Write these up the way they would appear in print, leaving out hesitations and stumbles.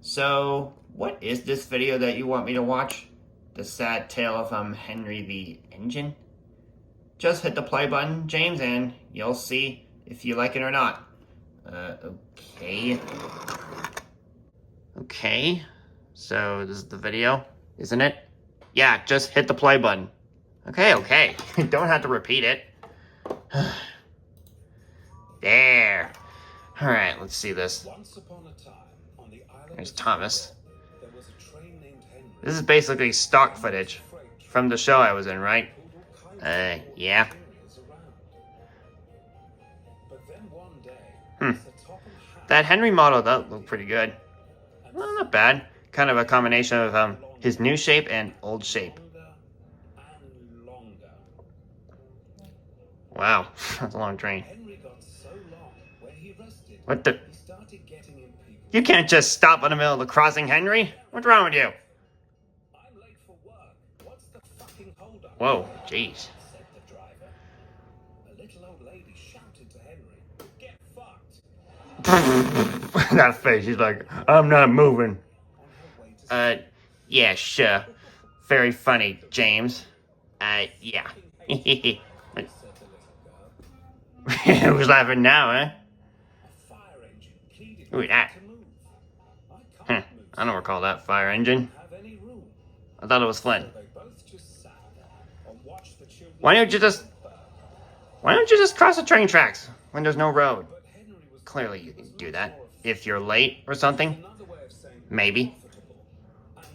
So, what is this video that you want me to watch? The sad tale of Henry the Engine? Just hit the play button, James, and you'll see if you like it or not. Okay. Okay, so this is the video, isn't it? Yeah, just hit the play button. Okay. Don't have to repeat it. There. Alright, let's see this. Once upon a time, on the island There's of Thomas. there was a train named Henry. This is basically stock footage from the show I was in, right? Yeah. But then one day, That Henry model, that looked pretty good. Well, not bad. Kind of a combination of his new shape and old shape. Wow, that's a long train. Henry got so long when he rested, What the? he started getting in people. You can't just stop in the middle of the crossing, Henry. What's wrong with you? I'm late for work. What's the fucking hold up? Whoa, jeez. Said the driver. A little old lady shouted to Henry, "Get fucked!" That face, he's like, I'm not moving. On her way to Yeah, sure. Very funny, James. Yeah. said the little girl. Who's laughing now, huh? A fire engine pleaded Who with is that? her to move. I Huh, can't move. I don't recall that fire engine. Have any room. I thought it was Flint. So they both just sat there and watched the children. Why don't you just cross the train tracks when there's no road? But Henry was Clearly you can do that. If you're late or something. another way of saying Maybe.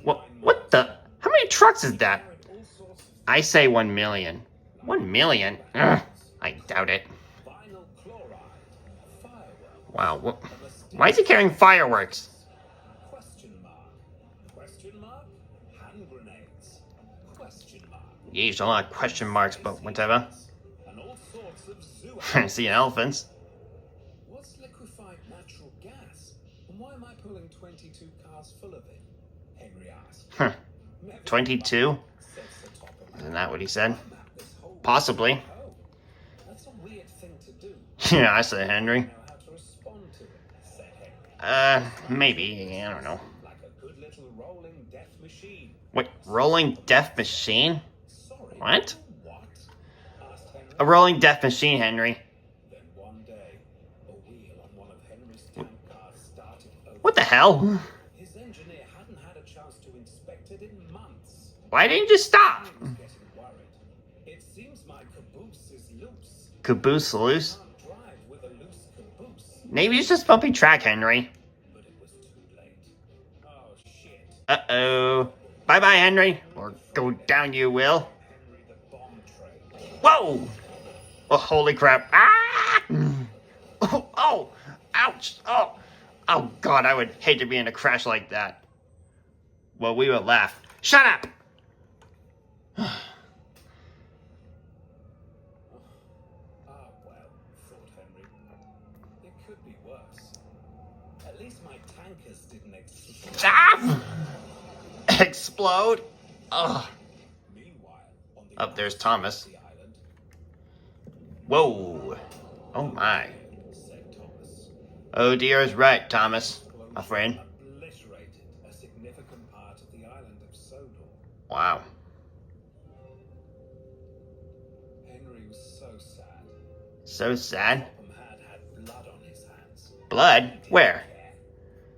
profitable. And What the? How many trucks is that? all sorts of I say 1 million. 1 million? Ugh, I doubt it. vinyl chloride, fireworks, Wow, why is he carrying fireworks? question mark, hand grenades, question mark, Yeesh, a lot of question marks, but whatever. and all sorts of zoo I see elephants. What's liquefied natural gas? And why am I pulling 22 cars full of it? Henry asked. Huh. Never 22? mind, said Sir Topham. Isn't that what he said? I'm at this whole Possibly. Oh, that's a weird thing to do. Yeah, I say Henry. I know how to respond to it, said Henry. Maybe. I don't know. Like a good little rolling death machine. Wait, rolling death machine? Sorry. What? What? Asked Henry. A rolling death machine, Henry. Then one day, a wheel on one of Henry's tank cars started over. What the hell? His engineer hadn't had a chance to inspect it in months. Why didn't you just stop? He was getting worried. It seems my caboose is loose. Caboose loose? Can't drive with a loose caboose. Maybe it's just bumpy track, Henry. But it was too late. Oh shit. Uh-oh. Bye-bye, Henry. Or go down you will. Henry the bomb train. Whoa! Oh, holy crap. Ah! Oh! Ouch! Oh, God, I would hate to be in a crash like that. Well, we would laugh. Shut up! Well, thought Henry. It could be worse. At least my tankers didn't explode. Stop! Explode? Ugh. Meanwhile, on the Up there's other Thomas. side of the island, Whoa. Oh, my. said Thomas, Oh, dear is right, Thomas. My friend. obliterated a significant part of the island of Sodor. Wow. Henry was so sad. So sad. Topham had blood on his hands. Blood? Where?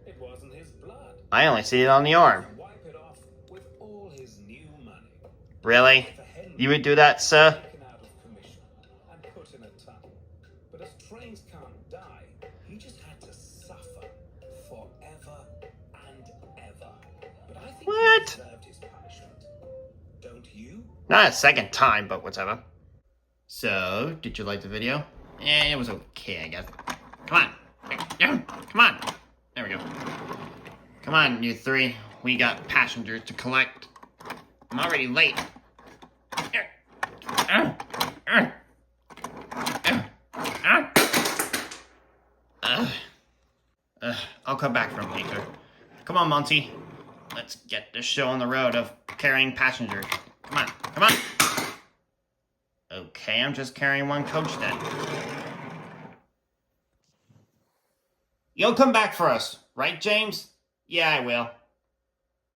It wasn't his blood. I only see it on the arm. Wipe it off with all his new money. Really? For Henry, You would do that, sir? taken out of commission and put in a tunnel. But as trains can't die, he just had to suffer forever and ever. But I think What? he deserved his punishment. Don't you? Not a second time, but whatever. So, did you like the video? It was okay, I guess. Come on. Come on. There we go. Come on, you three. We got passengers to collect. I'm already late. I'll come back from later. Come on, Monty. Let's get this show on the road of carrying passengers. Come on, come on. Okay, I'm just carrying one coach then. You'll come back for us, right, James? Yeah, I will.